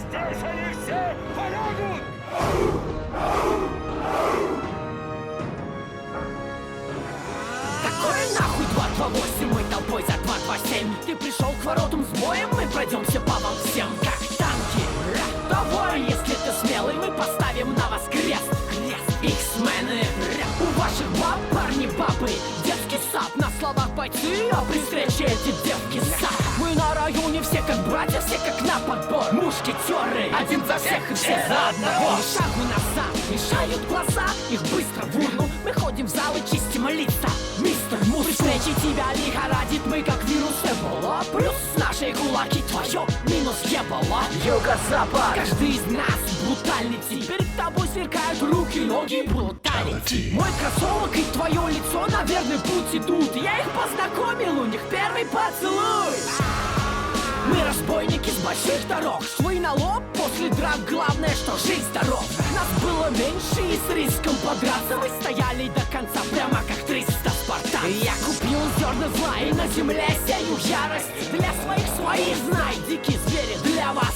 Здесь они все полягут! Какой нахуй 228, мы толпой за 227. Ты пришел к воротам с боем, мы пройдемся по вам всем, как танки. Давай, если ты смелый, мы поставим на вас крест. Иксмены, у ваших баб парни бабы. Детский сад, на словах бойцы, а при встрече эти девки сад. Мы на районе все как братья, все как на подбор. Мушкетеры, один за всех и все за одного. Ни шагу назад, мешают глаза, их быстро в урну. Мы ходим в зал и чистим лица. Мистер Мус, при встрече тебя лихорадит, мы как вирус Эбола. Плюс наши кулаки, твое минус ебало. Юго-запад, каждый из нас брутальный тип. Перед тобой сверкают руки, ноги, бруталити. Мой кроссовок и твое лицо на верный путь идут. Я их познакомил, у них первый поцелуй. Мы разбойники с больших дорог, швы на лоб после драк, главное, что жизнь здоров. Нас было меньше и с риском подраться мы стояли до конца, прямо как 300 спартанцев. Я купил зерна зла и на земле сею ярость. Для своих свои, знай, дикие звери для вас.